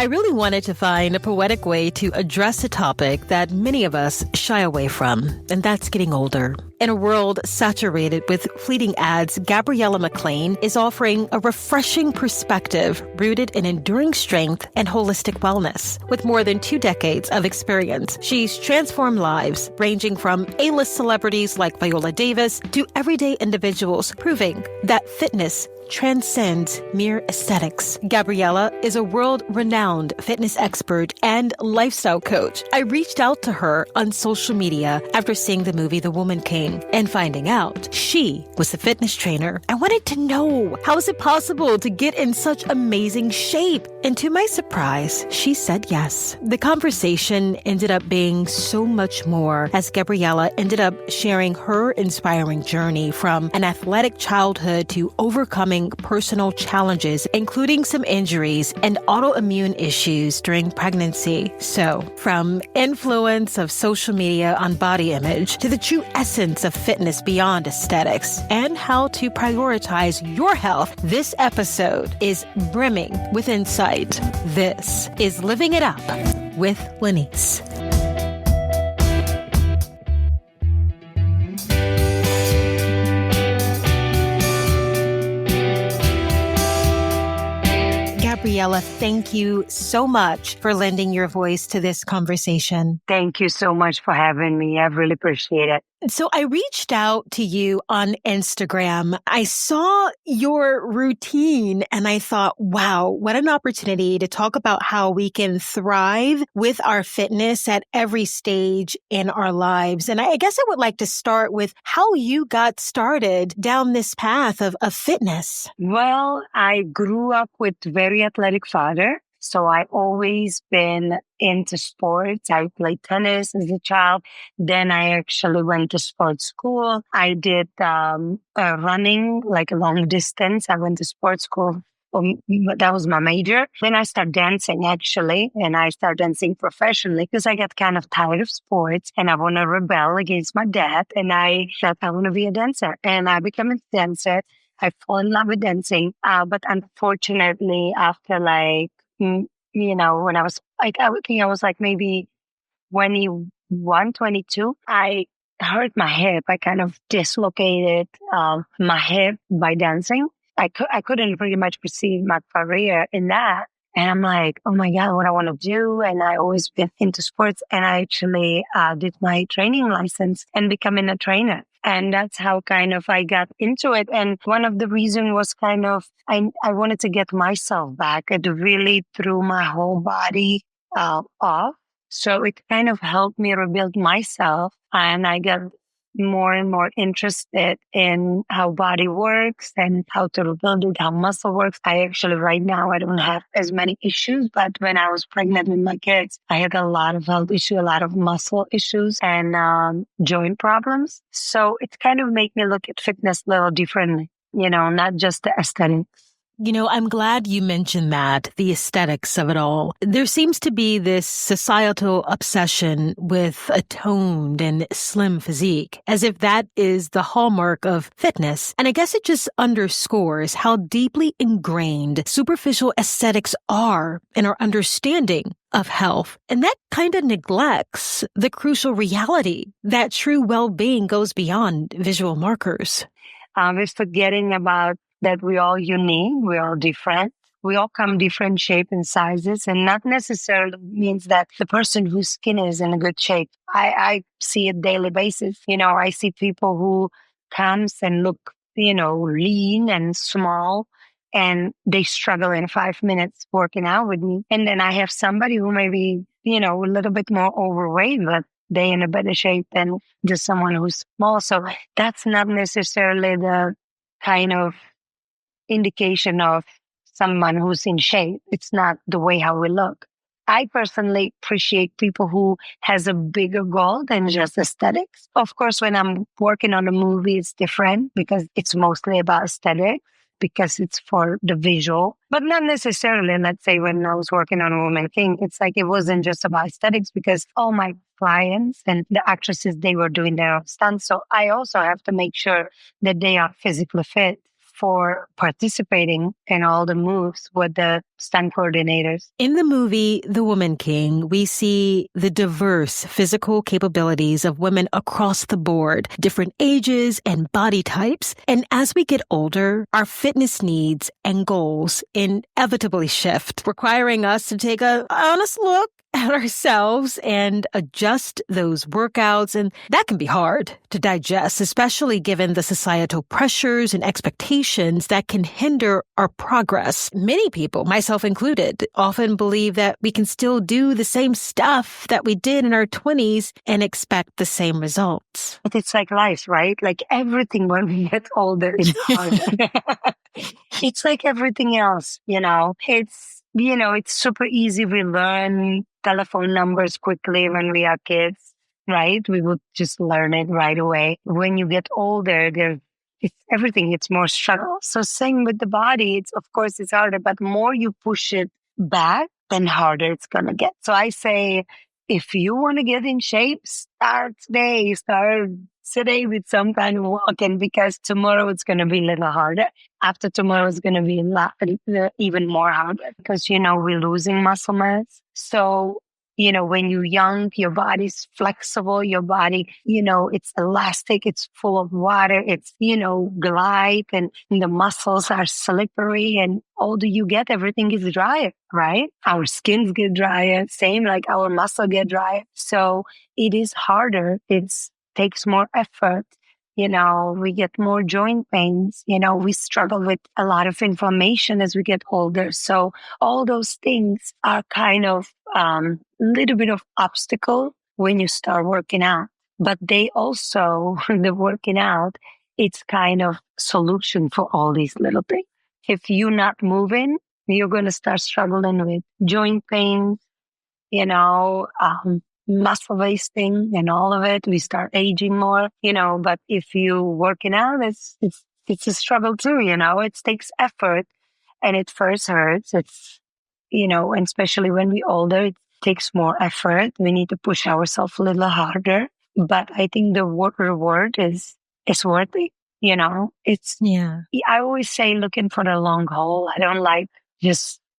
really wanted to find a poetic way to address a topic that many of us shy away from, and that's getting older. In a world saturated with fleeting ads, Gabriela Mclain is offering a refreshing perspective rooted in enduring strength and holistic wellness. With more than 2 decades of experience, she's transformed lives, ranging from A-list celebrities like Viola Davis to everyday individuals, proving that fitness transcends mere aesthetics. Gabriela is a world-renowned fitness expert and lifestyle coach. I reached out to her on social media after seeing the movie The Woman King and finding out she was a fitness trainer. I wanted to know, how is it possible to get in such amazing shape? And to my surprise, she said yes. The conversation ended up being so much more as Gabriela ended up sharing her inspiring journey from an athletic childhood to overcoming personal challenges, including some injuries and autoimmune issues during pregnancy. So, from influence of social media on body image to the true essence of fitness beyond aesthetics and how to prioritize your health, this episode is brimming with insight. This is Living It Up with Lenise. Gabriela, thank you so much for lending your voice to this conversation. Thank you so much for having me. I really appreciate it. So I reached out to you on Instagram. I saw your routine and I thought, wow, what an opportunity to talk about how we can thrive with our fitness at every stage in our lives. And I guess I would like to start with how you got started down this path of fitness. Well, I grew up with a very athletic father. So I always been into sports. I played tennis as a child. Then I actually went to sports school. I did running, like a long distance. I went to sports school. That was my major. Then I started dancing actually, and I started dancing professionally because I got kind of tired of sports and I want to rebel against my dad. And I thought I want to be a dancer, and I became a dancer. I fall in love with dancing. But unfortunately, after when I was like, I think I was like maybe 21, 22, I hurt my hip. I kind of dislocated my hip by dancing. I couldn't pretty much pursue my career in that. And I'm like, oh my God, what I want to do. And I always been into sports. And I actually did my training license and becoming a trainer. And that's how kind of I got into it. And one of the reasons was kind of, I wanted to get myself back. It really threw my whole body off. So it kind of helped me rebuild myself. And I got more and more interested in how body works and how to rebuild it, how muscle works. I actually, right now, I don't have as many issues, but when I was pregnant with my kids, I had a lot of health issues, a lot of muscle issues and joint problems. So it kind of made me look at fitness a little differently, not just the aesthetics. I'm glad you mentioned that, the aesthetics of it all. There seems to be this societal obsession with a toned and slim physique, as if that is the hallmark of fitness. And I guess it just underscores how deeply ingrained superficial aesthetics are in our understanding of health. And that kind of neglects the crucial reality that true well-being goes beyond visual markers. We're forgetting about that we're all unique, we're all different. We all come different shape and sizes, and not necessarily means that the person whose skin is in a good shape. I see it daily basis. I see people who comes and look, lean and small, and they struggle in 5 minutes working out with me. And then I have somebody who may be, a little bit more overweight, but they in a better shape than just someone who's small. So that's not necessarily the kind of indication of someone who's in shape. It's not the way how we look. I personally appreciate people who has a bigger goal than just aesthetics. Of course, when I'm working on a movie, it's different because it's mostly about aesthetics, because it's for the visual, but not necessarily. Let's say when I was working on A Woman King, it's like it wasn't just about aesthetics because all my clients and the actresses, they were doing their own stunts. So I also have to make sure that they are physically fit for participating in all the moves with the stunt coordinators. In the movie The Woman King, we see the diverse physical capabilities of women across the board, different ages and body types. And as we get older, our fitness needs and goals inevitably shift, requiring us to take an honest look at ourselves and adjust those workouts. And that can be hard to digest, especially given the societal pressures and expectations that can hinder our progress. Many people, myself included, often believe that we can still do the same stuff that we did in our 20s and expect the same results. It's like life, right? Like everything when we get older is harder. It's like everything else, it's super easy. We learn telephone numbers quickly when we are kids, right? We would just learn it right away. When you get older, it's everything. It's more struggle. So same with the body. Of course, it's harder, but more you push it back, then harder it's going to get. So I say, if you want to get in shape, start today with some kind of walking, because tomorrow it's going to be a little harder. After tomorrow it's going to be even more harder because, we're losing muscle mass. So, when you're young, your body's flexible, your body, it's elastic, it's full of water, it's, glide, and the muscles are slippery, and older you get, everything is drier, right? Our skins get drier, same like our muscle get drier. So it is harder. Takes more effort. We get more joint pains. We struggle with a lot of inflammation as we get older. So all those things are kind of little bit of obstacle when you start working out. But they also, the working out, it's kind of solution for all these little things. If you're not moving, you're going to start struggling with joint pains, muscle wasting and all of it. We start aging more, but if you working out, it's a struggle too, it takes effort and it first hurts. It's, and especially when we're older, it takes more effort. We need to push ourselves a little harder, but I think the reward is worth it. I always say looking for the long haul. I don't like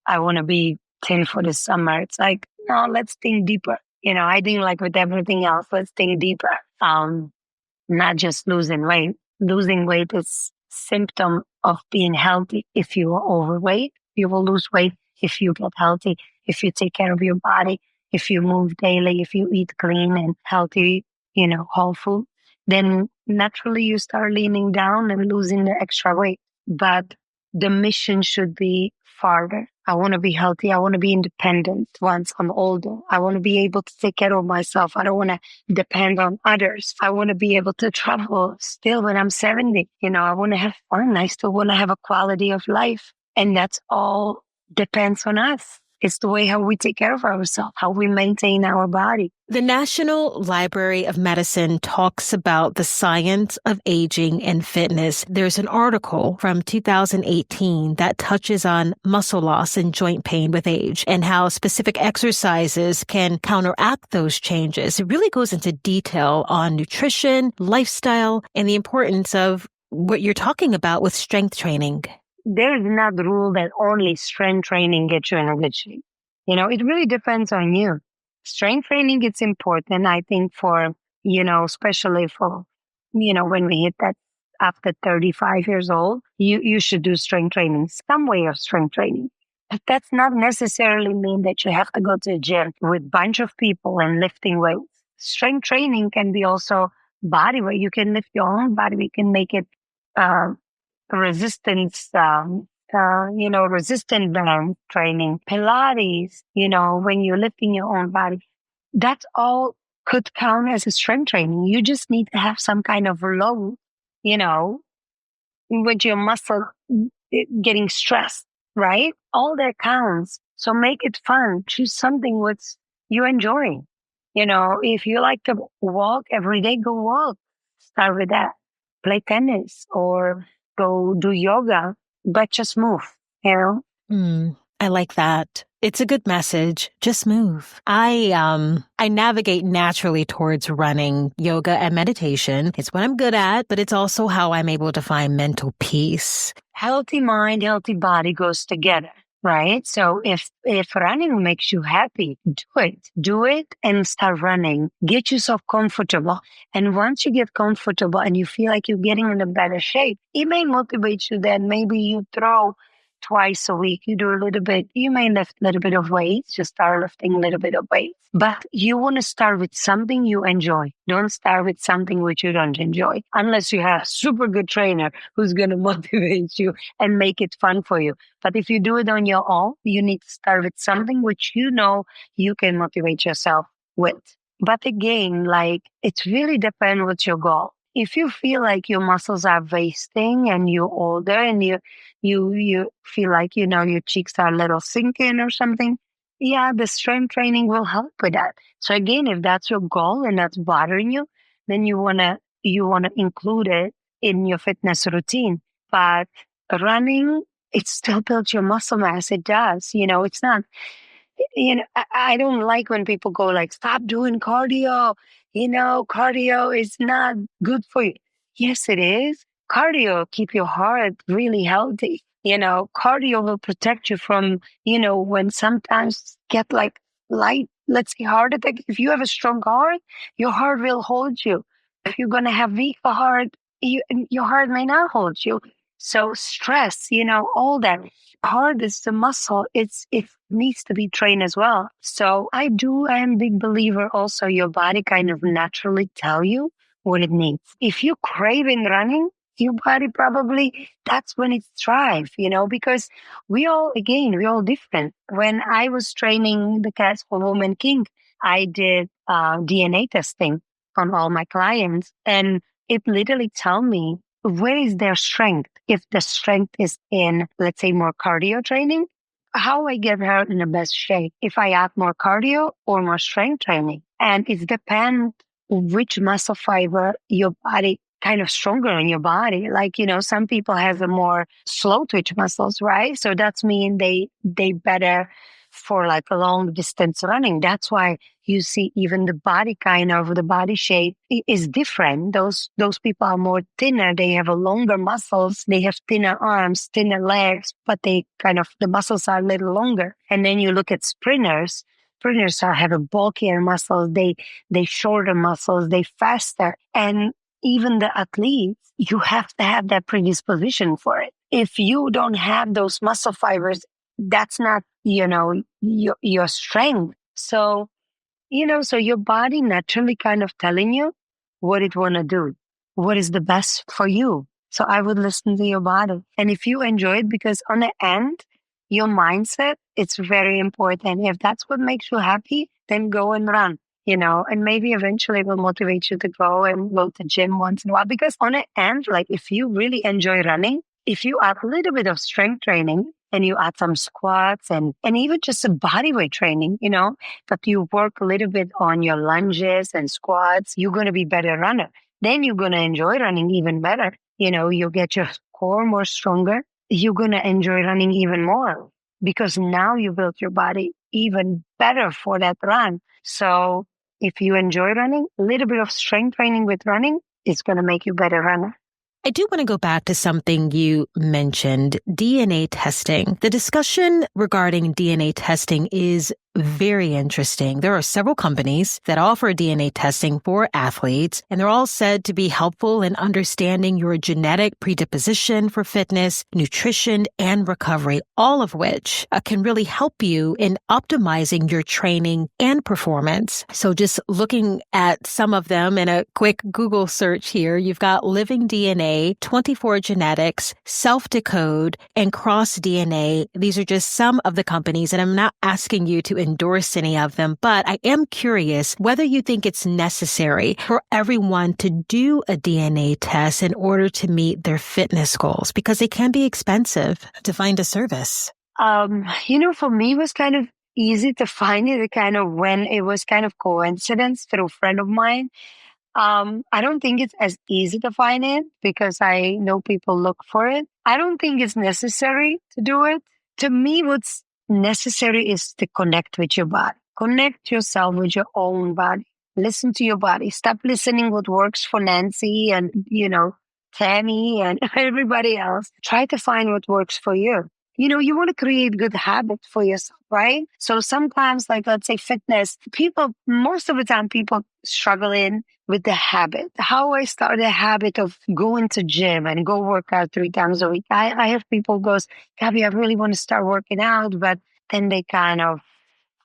I want to be thin for the summer. It's like, no, let's think deeper. I think like with everything else, let's think deeper. Not just losing weight. Losing weight is symptom of being healthy. If you are overweight, you will lose weight. If you get healthy, if you take care of your body, if you move daily, if you eat clean and healthy, whole food, then naturally you start leaning down and losing the extra weight. But the mission should be farther. I want to be healthy. I want to be independent once I'm older. I want to be able to take care of myself. I don't want to depend on others. I want to be able to travel still when I'm 70. I want to have fun. I still want to have a quality of life. And that's all depends on us. It's the way how we take care of ourselves, how we maintain our body. The National Library of Medicine talks about the science of aging and fitness. There's an article from 2018 that touches on muscle loss and joint pain with age and how specific exercises can counteract those changes. It really goes into detail on nutrition, lifestyle, and the importance of what you're talking about with strength training. There is not the rule that only strength training gets you in a good shape. It really depends on you. Strength training is important, I think, for, especially for, when we hit that after 35 years old, you should do strength training, some way of strength training. But that's not necessarily mean that you have to go to a gym with a bunch of people and lifting weights. Strength training can be also body weight. You can lift your own body. You can make it resistance, resistant band training, Pilates, when you're lifting your own body. That all could count as a strength training. You just need to have some kind of load, with your muscle getting stressed, right? All that counts. So make it fun. Choose something what you enjoy. If you like to walk every day, go walk. Start with that. Play tennis or go do yoga, but just move, I like that. It's a good message. Just move. I navigate naturally towards running, yoga, and meditation. It's what I'm good at, but it's also how I'm able to find mental peace. Healthy mind, healthy body goes together, right? So if running makes you happy, do it. Do it and start running. Get yourself comfortable. And once you get comfortable and you feel like you're getting in a better shape, it may motivate you that maybe you throw twice a week. You do a little bit, you may lift a little bit of weights, just start lifting a little bit of weights. But you want to start with something you enjoy. Don't start with something which you don't enjoy, unless you have a super good trainer who's going to motivate you and make it fun for you. But if you do it on your own, you need to start with something which you know you can motivate yourself with. But again, like it really depends what's your goal. If you feel like your muscles are wasting and you're older and you feel like, your cheeks are a little sinking or something, yeah, the strength training will help with that. So again, if that's your goal and that's bothering you, then you wanna include it in your fitness routine. But running, it still builds your muscle mass. It does. It's not, I don't like when people go like, stop doing cardio. Cardio is not good for you. Yes, it is. Cardio keep your heart really healthy. Cardio will protect you from, when sometimes get like light, let's say heart attack. If you have a strong heart, your heart will hold you. If you're going to have weak heart, your heart may not hold you. So stress, all that. Heart is the muscle. It needs to be trained as well. So I am a big believer also your body kind of naturally tell you what it needs. If you crave in running, your body probably that's when it thrives, because we're all different. When I was training the Cats for Women King, I did DNA testing on all my clients, and it literally tell me where is their strength. If the strength is in, let's say, more cardio training, how I get her in the best shape. If I add more cardio or more strength training, and it depends which muscle fiber your body kind of stronger in your body. Like, some people have a more slow twitch muscles, right? So that's mean they better for like a long distance running. That's why you see even the body shape is different. Those people are more thinner. They have a longer muscles. They have thinner arms, thinner legs, but the muscles are a little longer. And then you look at sprinters. Sprinters have a bulkier muscles. They shorter muscles. They faster. And even the athletes, you have to have that predisposition for it. If you don't have those muscle fibers, that's not, your strength. So, so your body naturally kind of telling you what it want to do, what is the best for you. So I would listen to your body. And if you enjoy it, because on the end, your mindset, it's very important. If that's what makes you happy, then go and run. And maybe eventually it will motivate you to go and go to gym once in a while. Because on the end, like if you really enjoy running, if you add a little bit of strength training and you add some squats and even just a body weight training, but you work a little bit on your lunges and squats, you're going to be better runner. Then you're going to enjoy running even better. You'll get your core more stronger. You're going to enjoy running even more because now you built your body even better for that run. So if you enjoy running, a little bit of strength training with running is going to make you a better runner. I do want to go back to something you mentioned, DNA testing. The discussion regarding DNA testing is very interesting. There are several companies that offer DNA testing for athletes, and they're all said to be helpful in understanding your genetic predisposition for fitness, nutrition, and recovery, all of which can really help you in optimizing your training and performance. So just looking at some of them in a quick Google search here, you've got Living DNA, 24 Genetics, Self-Decode, and Cross DNA. These are just some of the companies, and I'm not asking you to endorse any of them, but I am curious whether you think it's necessary for everyone to do a DNA test in order to meet their fitness goals, because it can be expensive to find a service. For me, it was kind of easy to find it when it was kind of coincidence through a friend of mine. I don't think it's as easy to find it because I know people look for it. I don't think it's necessary to do it. To me, necessary is to connect with your body. Connect yourself with your own body. Listen to your body. Stop listening what works for Nancy and, Tammy and everybody else. Try to find what works for you. You want to create good habits for yourself, right? So sometimes, like, let's say fitness, most of the time, people struggle with the habit. How I started a habit of going to gym and go work out 3 times a week. I have people goes, Gabby, I really want to start working out, but then they kind of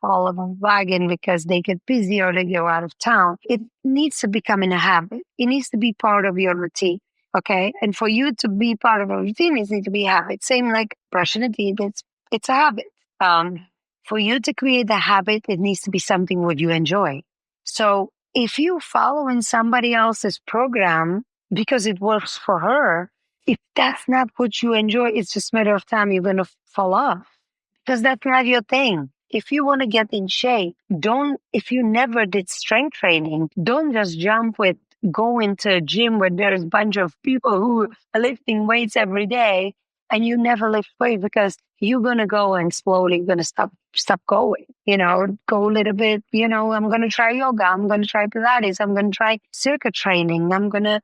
fall off a wagon because they get busy or they go out of town. It needs to become a habit. It needs to be part of your routine. Okay. And for you to be part of a routine, it needs to be a habit. Same like brushing a teeth. It's a habit. For you to create the habit, it needs to be something what you enjoy. So if you following somebody else's program because it works for her, if that's not what you enjoy, it's just a matter of time you're going to fall off because that's not your thing. If you want to get in shape, if you never did strength training, don't just jump with go into a gym where there's a bunch of people who are lifting weights every day and you never lift weight because you're going to go and slowly going to stop going, go a little bit, I'm going to try yoga. I'm going to try Pilates. I'm going to try circuit training. I'm going to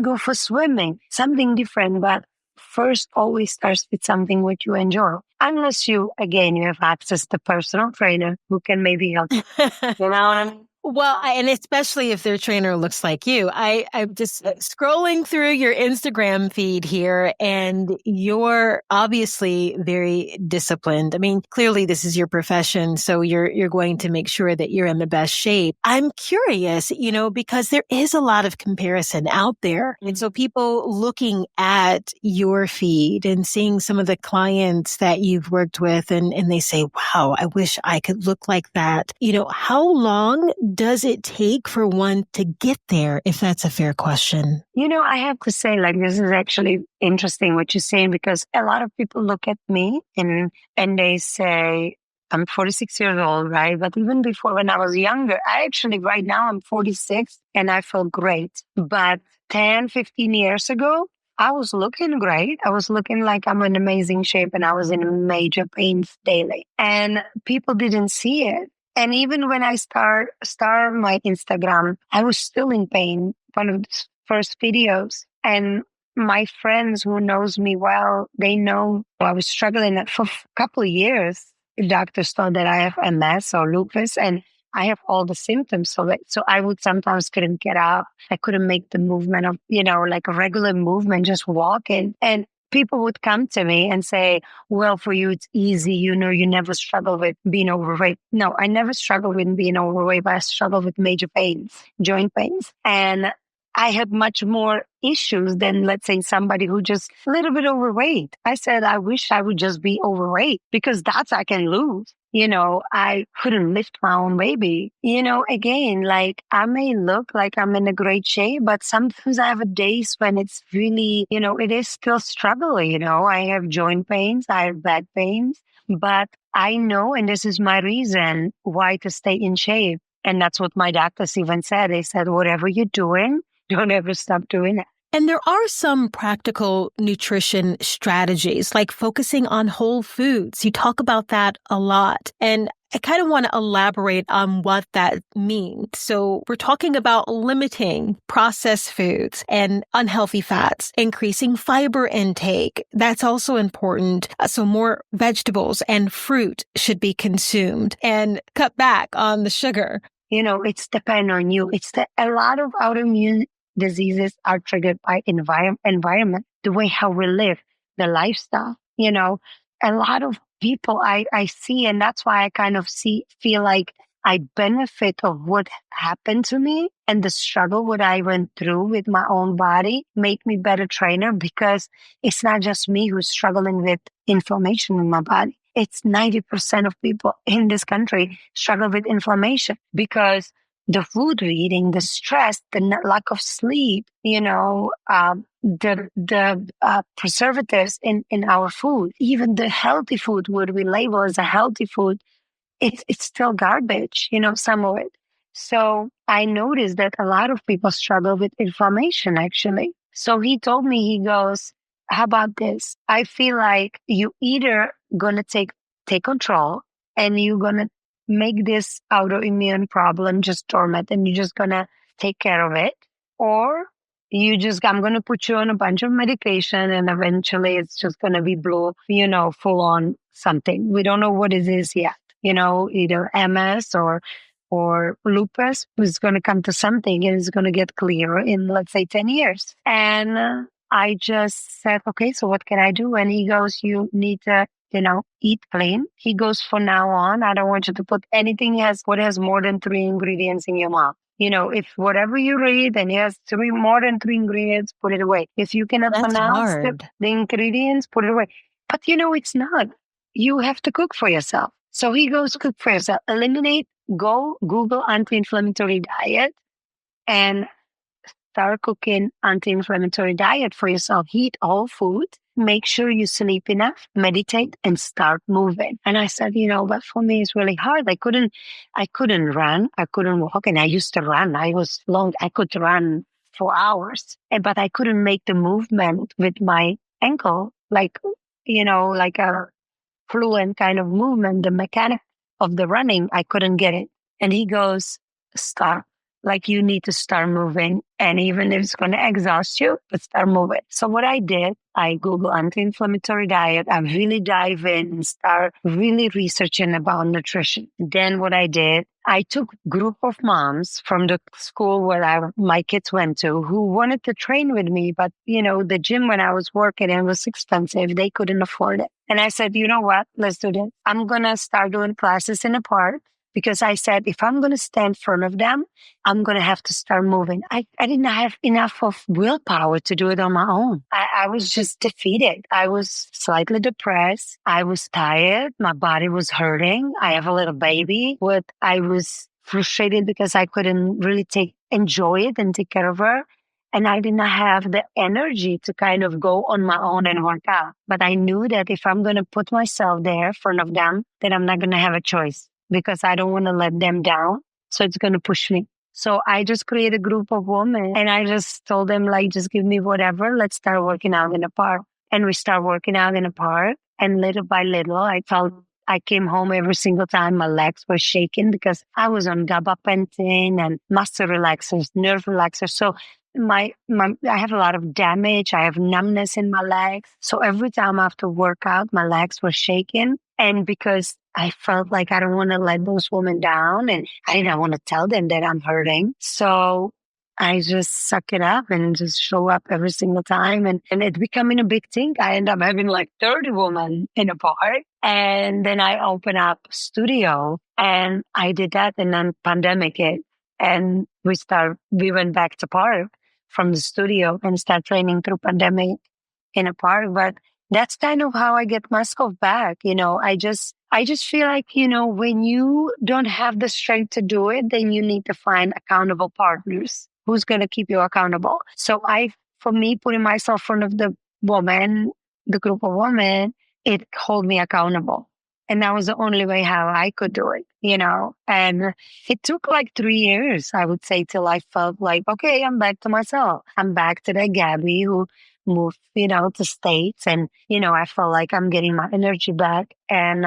go for swimming, something different. But first always starts with something which you enjoy. Unless you have access to personal trainer who can maybe help you. You know what I mean? Well, and especially if their trainer looks like you. I'm just scrolling through your Instagram feed here, and you're obviously very disciplined. I mean, clearly this is your profession, so you're going to make sure that you're in the best shape. I'm curious, because there is a lot of comparison out there. And so people looking at your feed and seeing some of the clients that you've worked with, and they say, wow, I wish I could look like that. How long does it take for one to get there, if that's a fair question? I have to say, this is actually interesting what you're saying, because a lot of people look at me and they say, I'm 46 years old, right? But even before, when I was younger, right now I'm 46 and I feel great. But 10, 15 years ago, I was looking great. I was looking like I'm in amazing shape and I was in major pains daily. And people didn't see it. And even when I start my Instagram, I was still in pain. One of the first videos. And my friends who knows me well, they know I was struggling for a couple of years. The doctors thought that I have MS or lupus, and I have all the symptoms of it. So I would sometimes couldn't get up. I couldn't make the movement of, like a regular movement, just walking. And people would come to me and say, well, for you, it's easy. You never struggle with being overweight. No, I never struggled with being overweight, but I struggled with major pains, joint pains. And I had much more issues than, let's say, somebody who just a little bit overweight. I said, I wish I would just be overweight because that's I can lose. I couldn't lift my own baby. Again, I may look like I'm in a great shape, but sometimes I have days when it's really, it is still struggle. I have joint pains, I have back pains, but I know, and this is my reason why to stay in shape. And that's what my doctors even said. They said, whatever you're doing, don't ever stop doing it. And there are some practical nutrition strategies, like focusing on whole foods. You talk about that a lot. And I kind of want to elaborate on what that means. So we're talking about limiting processed foods and unhealthy fats, increasing fiber intake. That's also important. So more vegetables and fruit should be consumed, and cut back on the sugar. It's depend on you. A lot of autoimmune diseases are triggered by environment, the way how we live, the lifestyle. A lot of people I see, and that's why I kind of feel like I benefit of what happened to me and the struggle what I went through with my own body make me better trainer, because it's not just me who's struggling with inflammation in my body. It's 90% of people in this country struggle with inflammation because the food we're eating, the stress, the lack of sleep, the preservatives in our food, even the healthy food, what we label as a healthy food, it's still garbage, some of it. So I noticed that a lot of people struggle with inflammation, actually. So he told me, he goes, how about this? I feel like you either going to take take control and you're going to make this autoimmune problem just dormant and you're just going to take care of it. Or I'm going to put you on a bunch of medication and eventually it's just going to be full on something. We don't know what it is yet, either MS or lupus is going to come to something and it's going to get clearer in, let's say, 10 years. And I just said, okay, so what can I do? And he goes, you need to, eat clean. He goes, from now on, I don't want you to put anything what has more than 3 ingredients in your mouth. If whatever you read and it has more than 3 ingredients, put it away. If you cannot That's pronounce hard. the ingredients, put it away. But it's not. You have to cook for yourself. So he goes, cook for yourself. Go Google anti-inflammatory diet and start cooking anti-inflammatory diet for yourself. Eat whole food. Make sure you sleep enough, meditate, and start moving. And I said, but for me, it's really hard. I couldn't run. I couldn't walk. And I used to run. I could run for hours, but I couldn't make the movement with my ankle, like a fluent kind of movement, the mechanic of the running. I couldn't get it. And he goes, start. Like you need to start moving. And even if it's going to exhaust you, but start moving. So what I did, I Google anti-inflammatory diet. I really dive in and start really researching about nutrition. Then what I did, I took group of moms from the school where my kids went to who wanted to train with me. But, the gym when I was working, it was expensive. They couldn't afford it. And I said, you know what? Let's do this. I'm going to start doing classes in the park. Because I said, if I'm going to stand in front of them, I'm going to have to start moving. I didn't have enough of willpower to do it on my own. I was just defeated. I was slightly depressed. I was tired. My body was hurting. I have a little baby. I was frustrated because I couldn't really enjoy it and take care of her. And I did not have the energy to kind of go on my own and work out. But I knew that if I'm going to put myself there in front of them, then I'm not going to have a choice. Because I don't want to let them down. So it's going to push me. So I just created a group of women and I just told them, just give me whatever. Let's start working out in the park. And we start working out in the park. And little by little, I felt I came home every single time. My legs were shaking because I was on gabapentin and muscle relaxers, nerve relaxers. So I have a lot of damage. I have numbness in my legs. So every time after workout, my legs were shaking. And because I felt like I don't want to let those women down and I didn't want to tell them that I'm hurting. So I just suck it up and just show up every single time. And it's becoming a big thing. I end up having 30 women in a park. And then I open up a studio and I did that and then pandemic hit. And we went back to park from the studio and start training through pandemic in a park. But that's kind of how I get myself back. I just feel like, when you don't have the strength to do it, then you need to find accountable partners who's going to keep you accountable. So for me, putting myself in front of the group of women, it hold me accountable. And that was the only way how I could do it, and it took 3 years, I would say, till I felt like, okay, I'm back to myself. I'm back to that Gabby who moved, to States. And, I felt like I'm getting my energy back. And,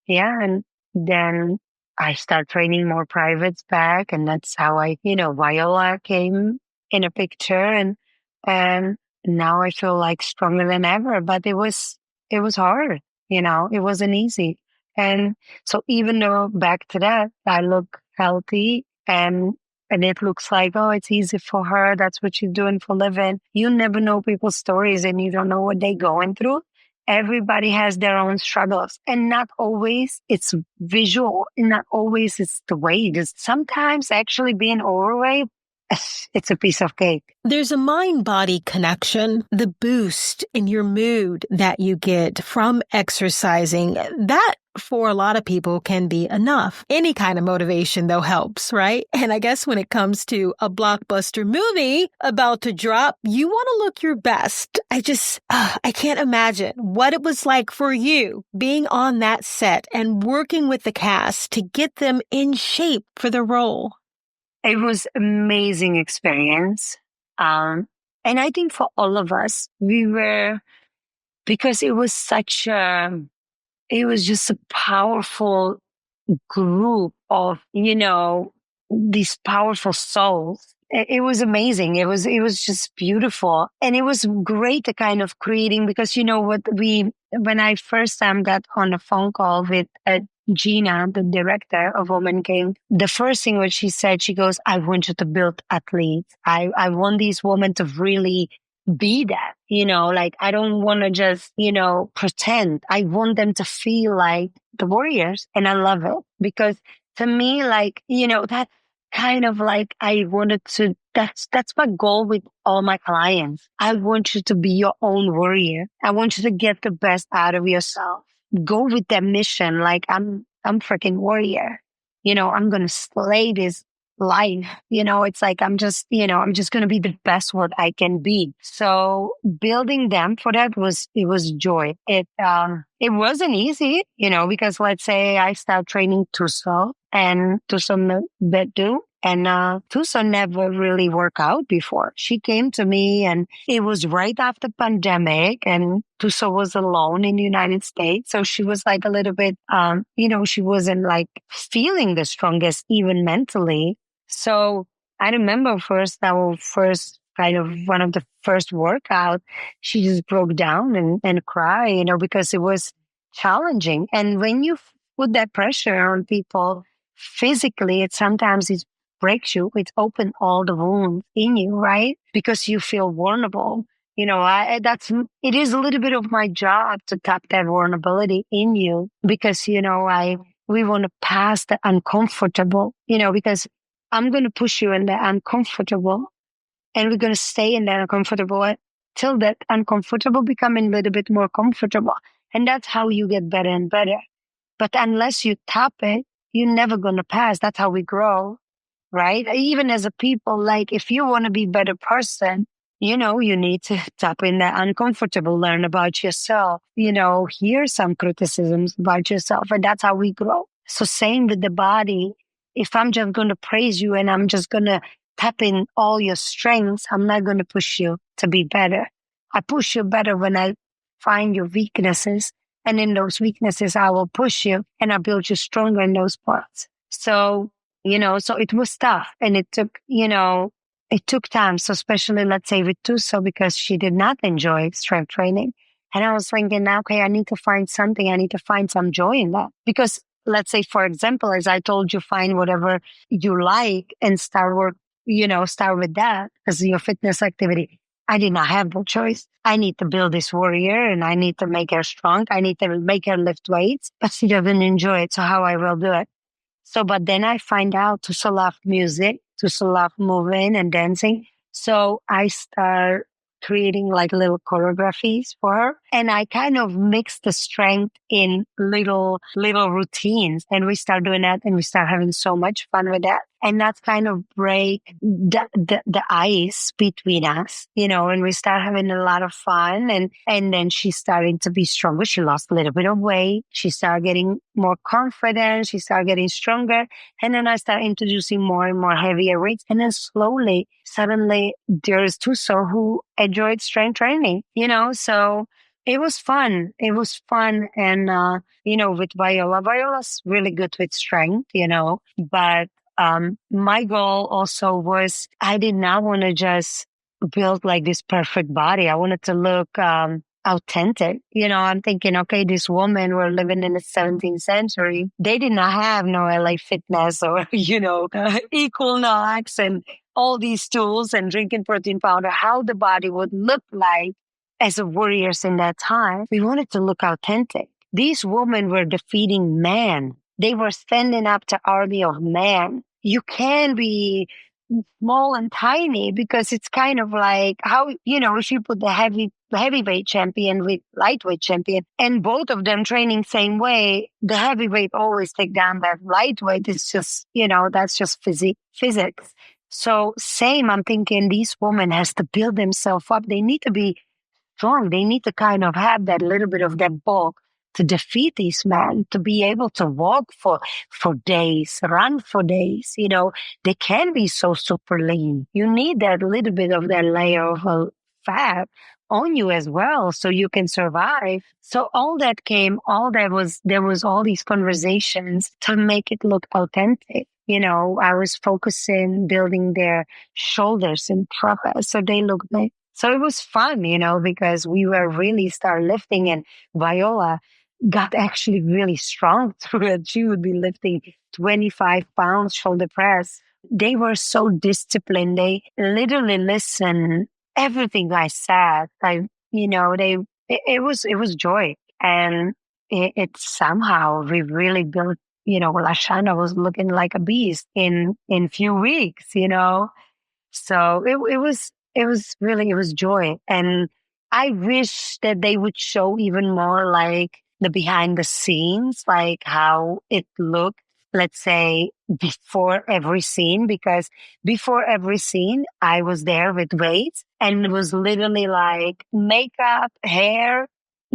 and then I start training more privates back. And that's how Viola came in a picture. And now I feel like stronger than ever, but it was hard. It wasn't easy. And so even though back to that, I look healthy and it looks like, oh, it's easy for her. That's what she's doing for a living. You never know people's stories and you don't know what they're going through. Everybody has their own struggles and not always it's visual and not always it's the weight. Sometimes actually being overweight, it's a piece of cake. There's a mind-body connection, the boost in your mood that you get from exercising. That, for a lot of people, can be enough. Any kind of motivation, though, helps, right? And I guess when it comes to a blockbuster movie about to drop, you want to look your best. I can't imagine what it was like for you being on that set and working with the cast to get them in shape for the role. It was amazing experience. And I think for all of us, because it was such a it was just a powerful group of, these powerful souls. It was amazing. It was just beautiful. And it was great to kind of creating, because when I first time got on a phone call with Gina, the director of Woman King, the first thing what she said, she goes, I want you to build athletes. I want these women to really be that, like I don't want to just, pretend. I want them to feel like the warriors. And I love it because to me, like, that kind of like I wanted to, that's my goal with all my clients. I want you to be your own warrior. I want you to get the best out of yourself. Go with that mission. Like I'm freaking warrior. I'm going to slay this life. It's like I'm just going to be the best what I can be. So building them for that it was joy. It wasn't easy, because let's say I start training Tuso and Tuso Bedu. And Tuso never really worked out before. She came to me and it was right after pandemic and Tuso was alone in the United States. So she was like a little bit, she wasn't like feeling the strongest even mentally. So I remember our first kind of one of the first workout, she just broke down and cried, because it was challenging. And when you put that pressure on people physically, it breaks you. It opens all the wounds in you, right? Because you feel vulnerable. It is a little bit of my job to tap that vulnerability in you because, we want to pass the uncomfortable, because I'm going to push you in the uncomfortable and we're going to stay in that uncomfortable till that uncomfortable becoming a little bit more comfortable. And that's how you get better and better. But unless you tap it, you're never going to pass. That's how we grow, right? Even as a people, like if you want to be a better person, you need to tap in that uncomfortable, learn about yourself, hear some criticisms about yourself. And that's how we grow. So same with the body. If I'm just going to praise you and I'm just going to tap in all your strengths, I'm not going to push you to be better. I push you better when I find your weaknesses. And in those weaknesses, I will push you and I build you stronger in those parts. So it was tough and it took time. So especially, let's say with Tuso, because she did not enjoy strength training. And I was thinking, okay, I need to find something. I need to find some joy in that. Because let's say, for example, as I told you, find whatever you like and start with that as your fitness activity. I did not have the choice. I need to build this warrior and I need to make her strong. I need to make her lift weights, but she doesn't enjoy it. So how I will do it? So, but then I find out to love music, to love moving and dancing. So I start creating like little choreographies for her. And I kind of mix the strength in little routines. And we start doing that and we start having so much fun with that. And that's kind of break the ice between us, and we start having a lot of fun. And then she's starting to be stronger. She lost a little bit of weight. She started getting more confident. She started getting stronger. And then I start introducing more and more heavier weights. And then slowly, suddenly there's Tuso who enjoyed strength training, so it was fun. It was fun. And, with Viola's really good with strength, but my goal also was I did not want to just build like this perfect body. I wanted to look authentic. I'm thinking, okay, these women were living in the 17th century. They did not have no LA Fitness or, Equinox and all these tools and drinking protein powder, how the body would look like as a warriors in that time. We wanted to look authentic. These women were defeating man. They were standing up to army of man. You can be small and tiny because it's kind of like how, if you put the heavyweight champion with lightweight champion and both of them training same way, the heavyweight always take down that lightweight. It's just, that's just physics. So same, I'm thinking these women has to build themselves up. They need to be strong. They need to kind of have that little bit of that bulk to defeat these men, to be able to walk for days, run for days. They can be so super lean. You need that little bit of that layer of fat on you as well, so you can survive. So all that came, all that was, there was all these conversations to make it look authentic. I was focusing building their shoulders and trapeze so they look big. So it was fun, because we were really start lifting, and Viola got actually really strong through it. She would be lifting 25 pounds shoulder press. They were so disciplined. They literally listened everything I said. It was joy. And it somehow we really built, Lashana was looking like a beast in few weeks. So it was joy. And I wish that they would show even more like the behind the scenes, like how it looked, let's say, before every scene, because before every scene, I was there with weights and it was literally like makeup, hair,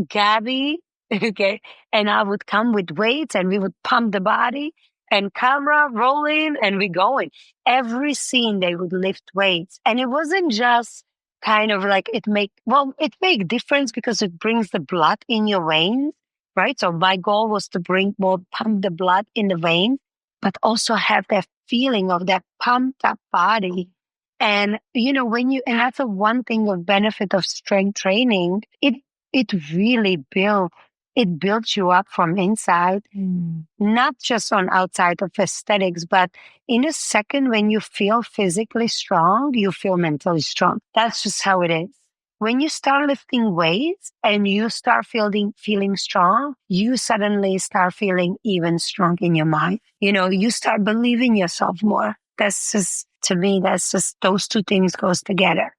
Gabby, okay, and I would come with weights and we would pump the body and camera rolling and we going. Every scene they would lift weights. And it wasn't just kind of like it make difference because it brings the blood in your veins, right? So my goal was to pump the blood in the veins, but also have that feeling of that pumped up body. And and that's a one thing of benefit of strength training. It really builds you up from inside, not just on outside of aesthetics, but in a second when you feel physically strong, you feel mentally strong. That's just how it is. When you start lifting weights and you start feeling strong, you suddenly start feeling even strong in your mind. You start believing yourself more. That's just, to me, that's just, those two things goes together.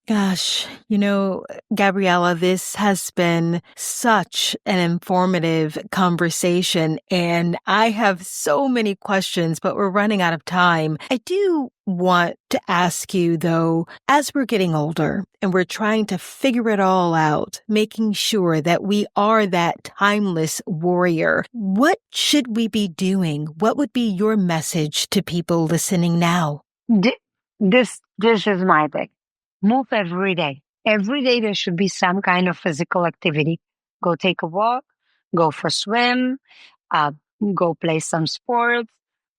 Gosh, Gabriela, this has been such an informative conversation, and I have so many questions, but we're running out of time. I do want to ask you, though, as we're getting older and we're trying to figure it all out, making sure that we are that timeless warrior, what should we be doing? What would be your message to people listening now? This is my thing. Move every day. Every day there should be some kind of physical activity. Go take a walk, go for a swim, uh, go play some sports,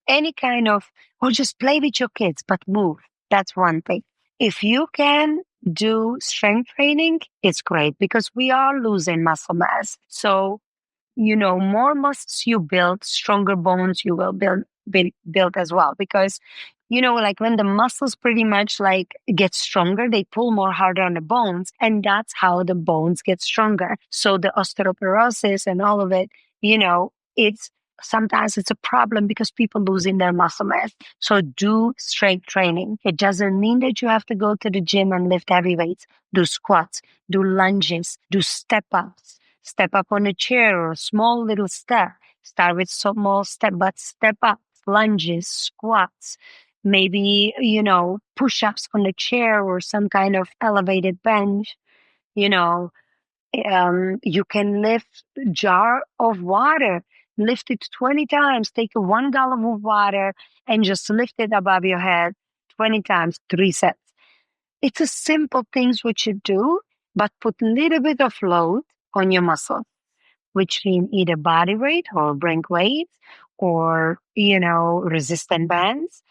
any kind of, or just play with your kids, but move. That's one thing. If you can do strength training, it's great because we are losing muscle mass. So more muscles you build, stronger bones you will build as well. Because, like when the muscles pretty much like get stronger, they pull more harder on the bones. And that's how the bones get stronger. So the osteoporosis and all of it, it's sometimes it's a problem because people losing their muscle mass. So do strength training. It doesn't mean that you have to go to the gym and lift heavy weights. Do squats, do lunges, do step ups. Step up on a chair or a small little step. Start with small step, but step up, lunges, squats, maybe, push-ups on the chair or some kind of elevated bench. You know, you can lift a jar of water, lift it 20 times, take a $1 of water and just lift it above your head 20 times, 3 sets. It's a simple things which you do, but put a little bit of load on your muscle, which mean either body weight or bring weight or, resistant bands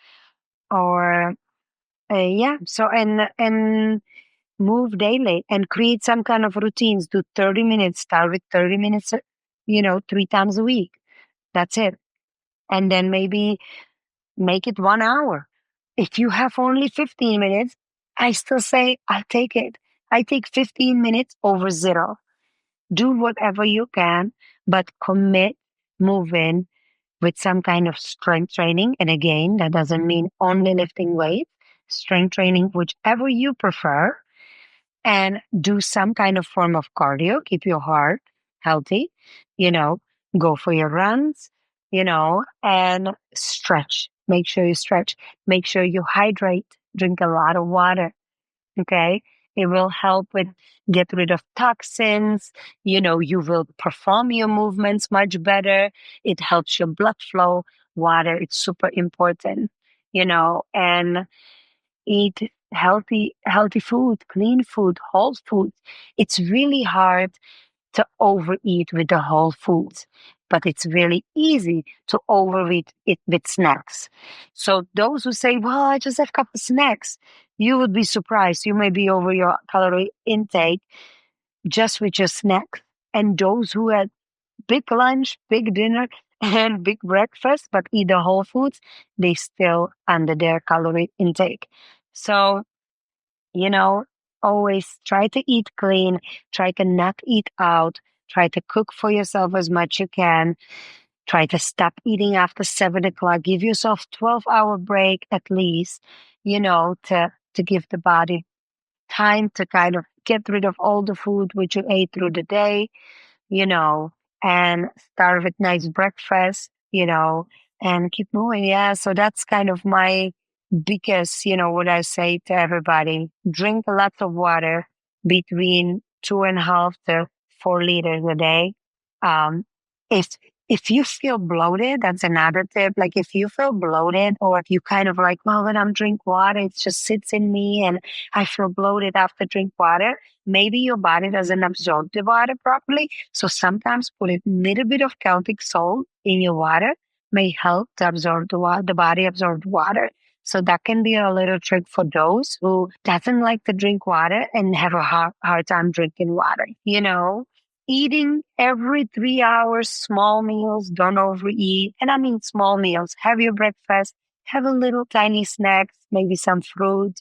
or, yeah. So, and move daily and create some kind of routines. Do 30 minutes, start with 30 minutes, 3 times a week. That's it. And then maybe make it 1 hour. If you have only 15 minutes, I still say I take it. I take 15 minutes over zero. Do whatever you can, but commit, move in with some kind of strength training. And again, that doesn't mean only lifting weights, strength training, whichever you prefer, and do some kind of form of cardio. Keep your heart healthy, you know, go for your runs, and stretch. Make sure you stretch. Make sure you hydrate. Drink a lot of water. Okay. It will help with get rid of toxins. You will perform your movements much better. It helps your blood flow. Water, it's super important, and eat healthy food, clean food, whole food. It's really hard to overeat with the whole foods, but it's really easy to overeat it with snacks. So those who say, well, I just have a couple snacks, you would be surprised. You may be over your calorie intake just with your snacks. And those who had big lunch, big dinner, and big breakfast, but eat the whole foods, they still under their calorie intake. So, you know, always try to eat clean, try to not eat out, try to cook for yourself as much you can, try to stop eating after 7 o'clock, give yourself 12-hour break at least, to give the body time to kind of get rid of all the food which you ate through the day, you know, and start with nice breakfast, and keep moving. Yeah. So that's kind of my biggest, what I say to everybody. Drink lots of water, between 2.5 to 4 liters a day. Um, if if you feel bloated, that's another tip. Like if you feel bloated, or if you kind of like, well, when I'm drink water, it just sits in me and I feel bloated after drink water. Maybe your body doesn't absorb the water properly. So sometimes put a little bit of Celtic salt in your water may help to absorb the water, the body absorb water. So that can be a little trick for those who doesn't like to drink water and have a hard time drinking water. Eating every 3 hours, small meals, don't overeat. And I mean small meals. Have your breakfast, have a little tiny snacks, maybe some fruit,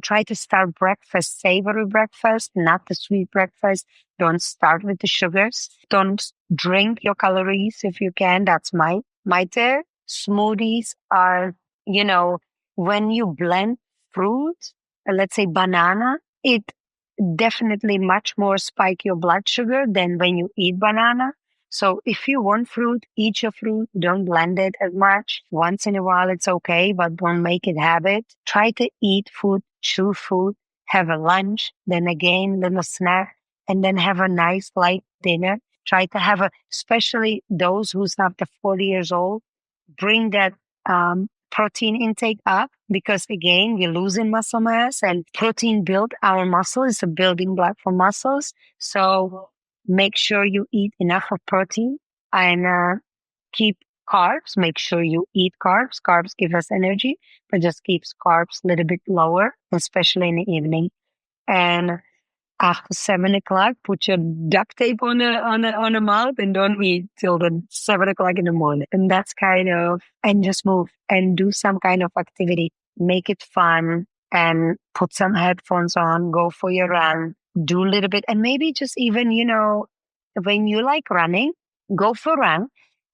try to start breakfast, savory breakfast, not the sweet breakfast. Don't start with the sugars. Don't drink your calories if you can. That's my tip. Smoothies are, when you blend fruit, let's say banana, it definitely much more spike your blood sugar than when you eat banana. So if you want fruit, eat your fruit. Don't blend it as much. Once in a while, it's okay, but don't make it habit. Try to eat food, chew food, have a lunch, then again, little snack, and then have a nice light dinner. Try to have especially those who's after 40 years old, bring that protein intake up, because again, we're losing muscle mass, and protein build our muscle. Is a building block for muscles. So make sure you eat enough of protein, and keep carbs. Make sure you eat carbs. Carbs give us energy, but just keeps carbs a little bit lower, especially in the evening. And after 7 o'clock, put your duct tape on a mouth and don't eat till the 7 o'clock in the morning. And that's and just move and do some kind of activity. Make it fun and put some headphones on, go for your run, do a little bit. And maybe just even, when you like running, go for a run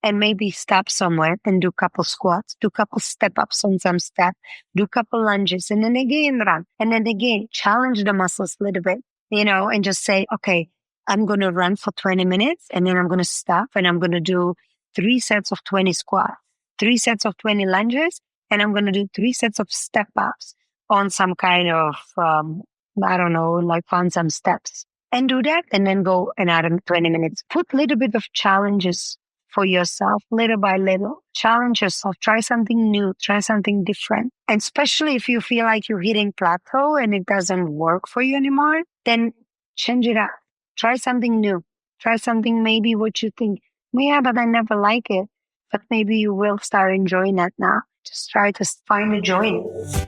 and maybe stop somewhere and do a couple squats, do a couple step ups on some step, do a couple lunges, and then again run. And then again, challenge the muscles a little bit. And just say, okay, I'm going to run for 20 minutes and then I'm going to stop and I'm going to do 3 sets of 20 squats, 3 sets of 20 lunges, and I'm going to do 3 sets of step ups on some kind of, like on some steps, and do that and then go another 20 minutes. Put a little bit of challenges for yourself, little by little. Challenge yourself. Try something new. Try something different. And especially if you feel like you're hitting plateau and it doesn't work for you anymore, then change it up. Try something new. Try something maybe what you think, yeah, but I never like it. But maybe you will start enjoying that now. Just try to find the joy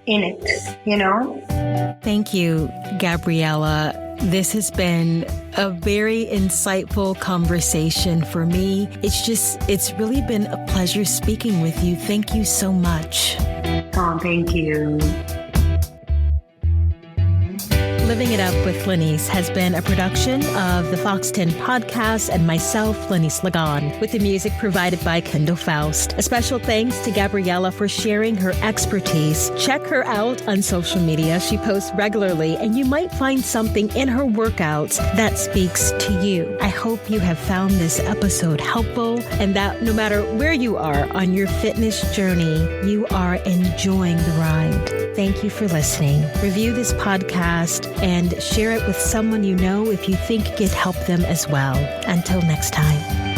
in it, Thank you, Gabriela. This has been a very insightful conversation for me. It's really been a pleasure speaking with you. Thank you so much. Oh, thank you. Living It Up with Lenise has been a production of the Fox 10 podcast and myself, Lenise Ligon, with the music provided by Kendall Faust. A special thanks to Gabriela for sharing her expertise. Check her out on social media. She posts regularly, and you might find something in her workouts that speaks to you. I hope you have found this episode helpful and that no matter where you are on your fitness journey, you are enjoying the ride. Thank you for listening. Review this podcast and share it with someone you know if you think it could help them as well. Until next time.